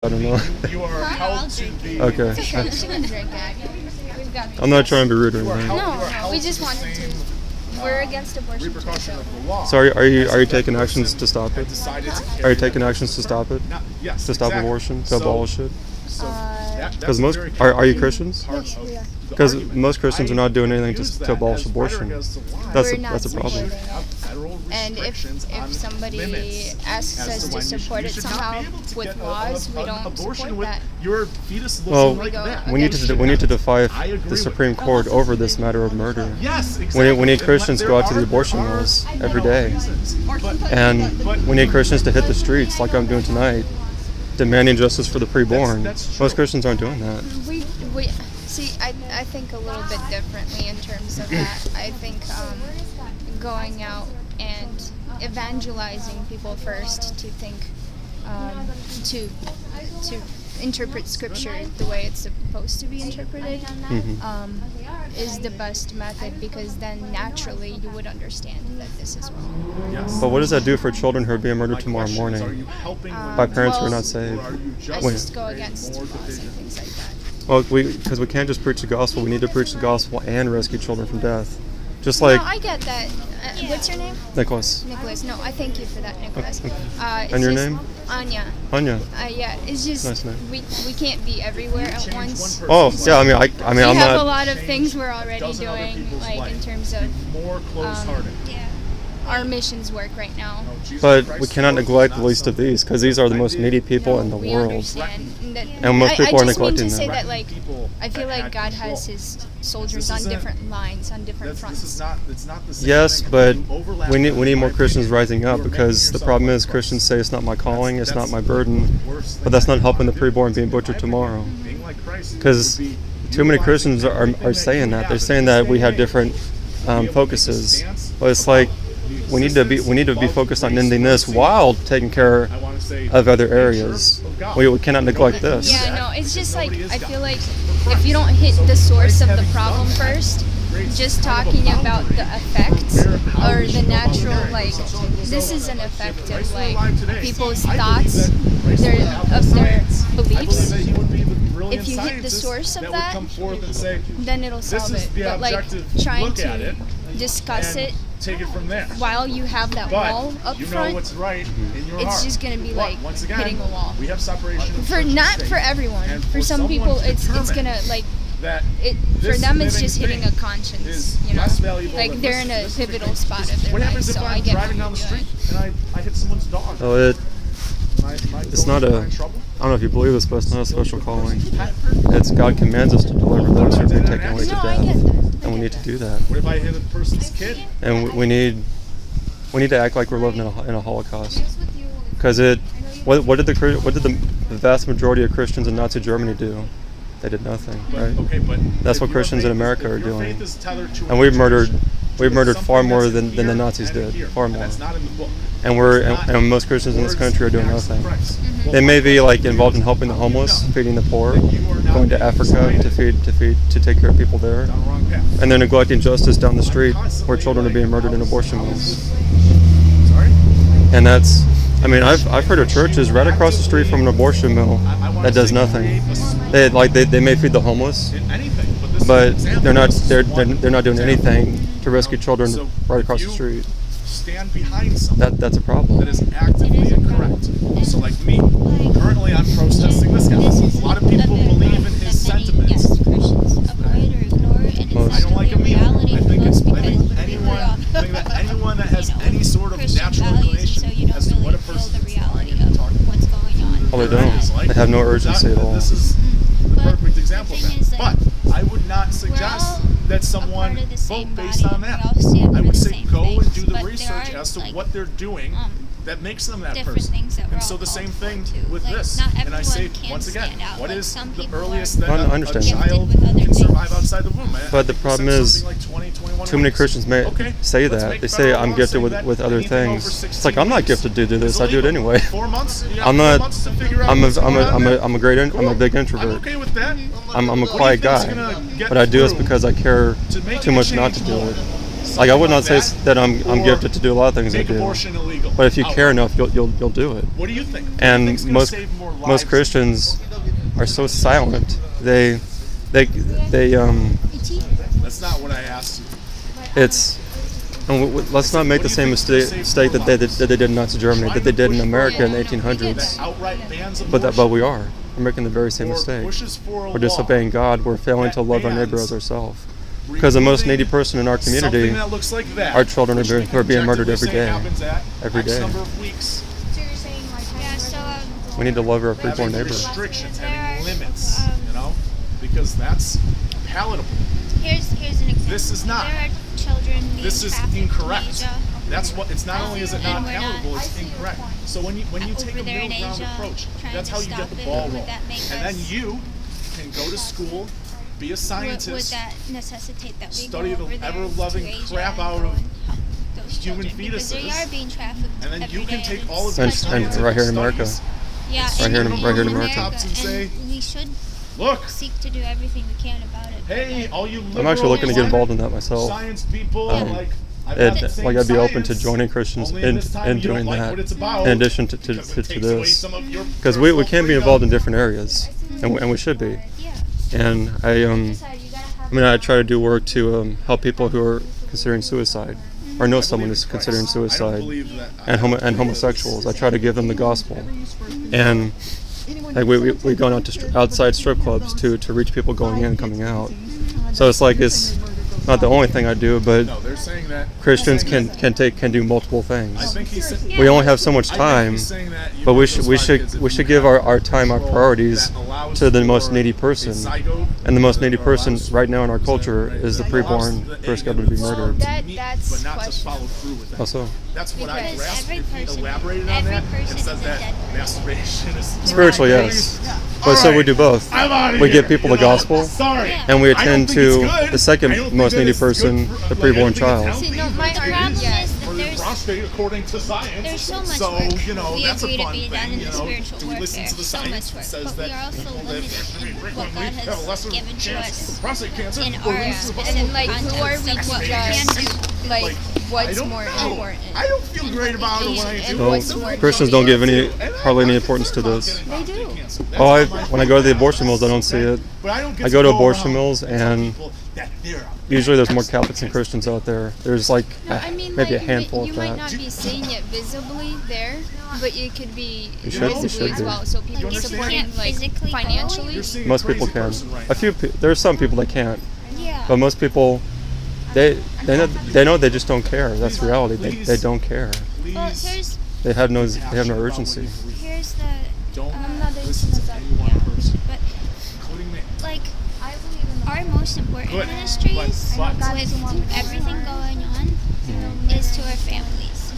I don't know. You are held to be. Okay. She can drink it. We've got I'm not trying to be rude or anything. No, we just wanted to. We're against abortion. Repercussion of the law. So are you taking actions to stop it? Decided to Are you taking actions to stop it? Yes. To stop abortion? To abolish it? Because Because are you Christians? Yes, we are. Because most Christians are not doing anything to abolish abortion. That's We're not a problem. supporting it. And if somebody asks us to support it somehow with laws, we don't support that. Your fetus Well, looking like that. we need to defy the Supreme Court over this matter of murder. Yes, exactly. We need Christians to go out to the abortion mills every day, and we need Christians to hit the streets like I'm doing tonight, demanding justice for the preborn. Most Christians aren't doing that. We see. I think a little bit differently in terms of that. I think going out and evangelizing people first to think to interpret scripture the way it's supposed to be interpreted is the best method, because then naturally you would understand that this is wrong. Yes. But what does that do for children who are being murdered tomorrow Are morning you helping by parents who are not saved? I just go against laws and things like that. Well, because we can't just preach the gospel. We need to preach the gospel and rescue children from death. Just like No, I get that. What's your name? Nicholas. Nicholas. No, I thank you for that, Nicholas. And your name? Anya. Anya. Yeah, it's just Nice name. we can't be everywhere at once. Oh, yeah. I mean, We I'm have a not. lot of things we're already doing, like in terms of more close-hearted? our missions work right now. But we cannot neglect the least of these, because these are the most needy people in the We world. understand. And most people I are just mean neglecting to say them. that, like, I feel like God has His soldiers on different lines, on different This is fronts. not. It's not the same Yes, thing. but You overlap we need with more my Christians opinion. rising up, You are because making the yourself problem look is like Christians say it's not my calling, it's not my burden, worse but thing that's not you helping the can do. preborn being butchered tomorrow. Being like Christ Because would be too many utilizing Christians everything are that saying you that. have They're in saying this that day we and have age. different focuses. But it's like we need to be focused on ending this while taking care I want to say of other areas. We cannot neglect this. Yeah, no, it's just like, I feel like if you don't hit the source of the problem first, just talking about the effects or the natural, like, this is an effect of, like, people's thoughts, of their beliefs. If you hit the source of that, then it'll solve it. But, like, trying to discuss it take it from there. while you have that wall up you know front, what's right in your it's heart. just gonna be But like once again, hitting a wall. We have separation of For church and not state. for everyone. And For some someone people, to it's determine gonna, like, that for this them it's living just hitting a thing conscience, is you know, less valuable like than they're in a this pivotal spot of their What life. happens if So I I'm get driving what down the you're street doing. and I hit someone's dog? So It's not a. I don't know if you believe this, but it's not a special calling. It's God commands us to deliver those who are being taken away to No, I get death, that. and we need to do that. What if I hit a person's kid? And we need to act like we're living in a Holocaust. Because what did the vast majority of Christians in Nazi Germany do? They did nothing, right? Okay, but That's if what your Christians in faith is- America if are your doing. faith is tethered to And we've murdered something far more that's than the here Nazis and in did, here, far and more. that's not in the book. And most Christians in this country are doing Words, nothing. acts, of Christ. They may be like involved in helping the homeless, feeding the poor, going to Africa to take care of people there, Down the wrong path. and they're neglecting justice down the street where children are being murdered in abortion mills. Sorry? And that's, I mean, I've heard of churches right across the street from an abortion mill that does nothing. They may feed the homeless, In anything, but this but is an example. they're not doing anything to rescue children So right across the you street. Stand behind something That's a problem. that is actively incorrect. So like me, currently I'm protesting this guy. A lot of people believe in his sentiments. I don't like him either. I think anyone that has any sort of natural inclination as to what a person is lying and talking about. Well, they don't. They have no urgency at all. This is the perfect example of that. But I would not suggest that someone vote based on that. I would say go and do the research as to what they're doing that makes them that person. And so the same thing with this. And I say, once again, what is the earliest that I a understand that. child can survive outside the womb? But the problem is, Like 20, 21 too many weeks. Christians may Okay, say let's that. make They say federal I'm law gifted saying with that other anything over things. It's 16 like I'm not weeks gifted to do is this. I do it illegal. anyway. 4 months? You got I'm 4 not. months to figure out I'm what's going on there? a great. I'm a Cool. big I'm introvert. okay with that. I'm a What do you quiet think's guy, gonna get but I do this through because I care to make too a much not to change? do it. Like I would not say that I'm gifted to do a lot of things I make do. abortion illegal. But if you care enough, you'll do it. What do you think? And Do you think it's gonna save more lives? most Christians are so silent. They That's not what I asked you. it's. And let's not make the same mistake that they did in Nazi Germany, that they did in America in the 1800s. But we are. We're making the very same mistake. We're disobeying God. We're failing to love our neighbor as ourselves. Because the most needy person in our community, our children are being murdered every day. Every day. We need to love our preborn neighbor. Restrictions, having limits, because that's palatable. Here's an example. This is not. There are children being This is trafficked incorrect. in Asia. That's what. It's not only is it not And we're not- palatable, it's incorrect. So when you take a Over there in middle ground Asia, approach, trying that's to how you get stop the it, ball would rolling. that make And then us- you can go to school, be a Would scientist, that necessitate that we study go the over there ever-loving to Asia crap and out go of and help those human children? Because they fetuses, are being trafficked and then every you can day, take and all of it's your And such a- right here in America. Yeah, Right and here in America. Tops and say, and we should look, seek to do everything we can about it. hey, all you I'm actually looking to get liberal involved in that myself. science people, Um, I've got the same I'd be open to science, joining Christians only in this time you doing don't like that. what it's about, In addition to because it takes away this, some of your because we personal can be freedom. involved in different areas, and we should be. Yeah. And I try to do work to help people who are considering suicide, or know someone who's considering I don't suicide, believe that. and homosexuals. I try to give them the gospel, and like we go out to outside strip clubs to reach people going in and coming out. So it's not the only thing I do, but No, they're saying that Christians can do multiple I things. think he's saying, We only have so much time, but we should give our time, our priorities to the most needy person. And the most needy person right now in our culture is the preborn first got to be murdered. That's but not just follow questionable. through with that. Also, That's what I Because grasped. every If he person- elaborated on every that person and is said a that dead masturbation is spiritual, yes. But so we do both. I'm out of We here, give people you the know? gospel, Sorry. and we I don't attend think to it's good. the second I don't think most that needy it's good person, for- the like, I don't preborn think it's child. healthy. See, no, my The problem argument, is For that the there's prostate according to science. There's so much so, work you know, we that's a agree to fun be done thing, in you the know. spiritual Do we listen warfare. to the So science much that work, says but that we are also people limited that in when what we God have a has lesser given to chance us for prostate cancer, in or our lose the and then like who are context we of to what we judge? can do. Like I what's don't more know. important? I don't feel great about it when I do. And No, what's more Christians don't give hardly any importance to this. They do. Oh, when I go to the abortion mills, I don't see it. But I don't get I go to go abortion around mills, telling and people that they're usually there's more Catholics than Christians out there. There's like No, I mean, maybe like, a handful you of might that. not be seeing it visibly there, but you could be You should visibly be. as well. So people Like, if you supporting can't like physically go, financially. You're seeing Most a crazy people can. person right A few. There are some people that can't, Yeah. but most people, they know they just don't care. That's reality. They don't care. Please, Well, here's They have no urgency. here's the don't not listen to any one person, but including me. like our most important Good. ministries But- with everything going on is to our families.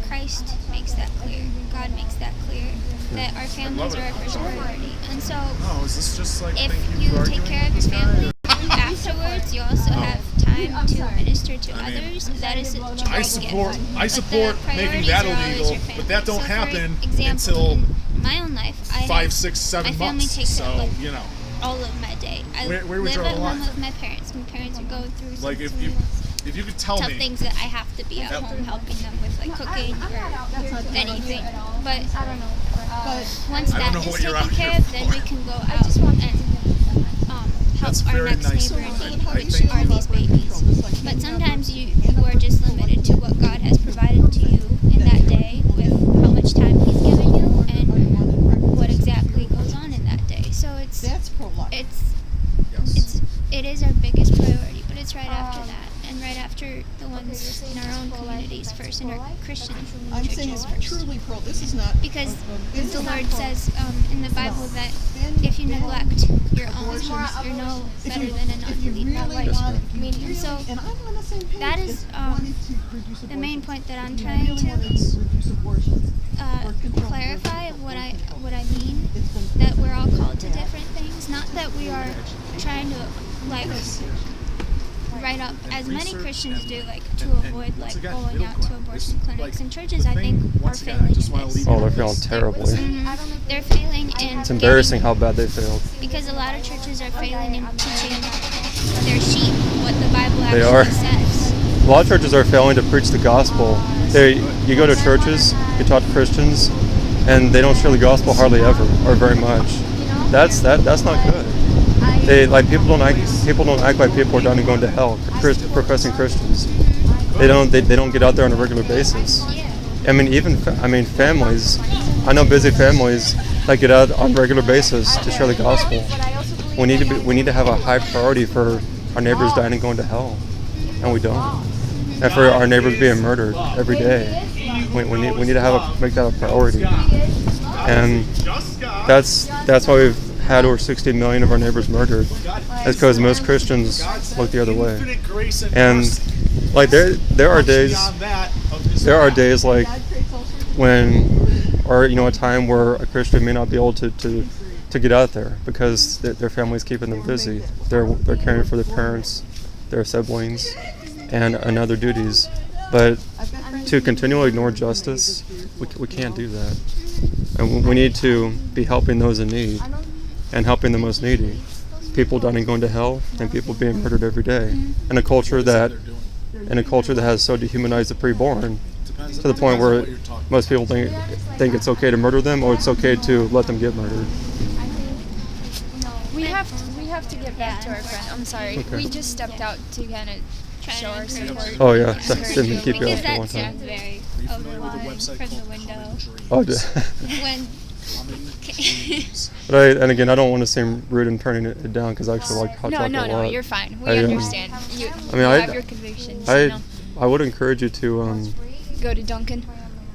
Christ makes that clear. God makes that clear that our families are our first priority. And so Oh, is this just like if thinking you you're take arguing care of with your this guy? family, afterwards you also have time to minister to others. That is a I support making that illegal, but that don't happen until in my own life, 5, 6, 7 my family months. takes So up like you know, all of my day. I Where we live draw at the line? home with my parents. My parents are going through some like if you could tell tough me, things that I have to be at home helping them with, like cooking or anything. But once I don't that know is what you're taken out care here of, then for. we can go out and That's help our very next nice neighbor of in you. need, I which think- are these babies. But sometimes you are just limited to what God has provided to you in that day with how much time He's given you and what exactly goes on in that day. So That's pro-life. it is our biggest priority, but it's right after that, and right after the ones in our own communities first, in our Christian I'm saying churches it's first. truly pro. This is not Because this the is not Lord pro. says in the Bible that if you neglect your own, you're no better than an If you unbeliever. really want, if you And so really, and I'm on the same page. that is if you wanted to reduce the main abortion, point that I'm if you trying really wanted to reduce abortion, birth control, clarify of what I mean. it's been That we're all called to different things. Not that we are trying to like write up as many Christians do, like to avoid like going out to abortion clinics and churches. I think are failing in this. Oh, they're feeling terribly. They're failing in. It's embarrassing how bad they failed. Because a lot of churches are failing in teaching their sheep what the Bible They actually are. says. A lot of churches are failing to preach the gospel. You go to churches, you talk to Christians, and they don't share the gospel hardly ever or very much. That's not good. People don't act like people are dying and going to hell. Professing Christians, they don't get out there on a regular basis. I mean, families. I know busy families that get out on a regular basis to share the gospel. We need to have a high priority for our neighbors dying and going to hell, and we don't. And for our neighbors being murdered every day, we need to make that a priority. And that's why we've had over 60 million of our neighbors murdered. It's because most Christians look the other way. And like there are days like when, or a time where a Christian may not be able to get out there because their family's keeping them busy. They're caring for their parents, their siblings, and other duties. But to continually ignore justice, we can't do that. And we need to be helping those in need and helping the most needy. People dying and going to hell, and people being murdered every day. In a culture that has so dehumanized the preborn to the point where most people think it's okay to murder them, or it's okay to let them get murdered. We have to get back to our friend. I'm sorry. Okay. We just stepped out to kind of show our support. Oh yeah, didn't keep you Because up for a long that time. sounds very overwhelming from the window. Oh, When but and again, I don't want to seem rude in turning it down because I actually like hot chocolate a lot. No, you're fine. We understand. You have your convictions. I would encourage you to go to Dunkin'.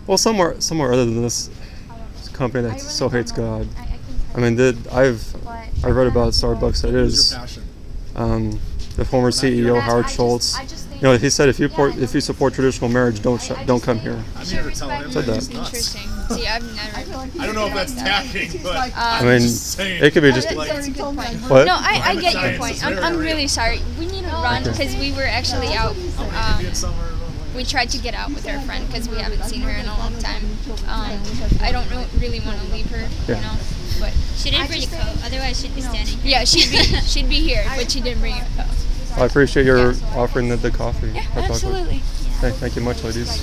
well, somewhere other than this company that so hates God. I mean, I've read about Starbucks. It is the former CEO Howard Schultz. He said if you support traditional marriage, don't come here. I'm here to tell him Said that. he's nuts. Interesting. See, I've never. I don't know if that's tacky, but I mean, saying. it could be just That's a good point. what? No, I get your point. I'm really sorry. We need to run because we were actually out. We tried to get out with our friend because we haven't seen her in a long time. I don't really want to leave her, but she didn't bring a coat, otherwise she'd be standing here. yeah, she'd be here, but she didn't bring a coat. I appreciate your offering the coffee. Yeah, hot chocolate. absolutely. Thank you much, ladies.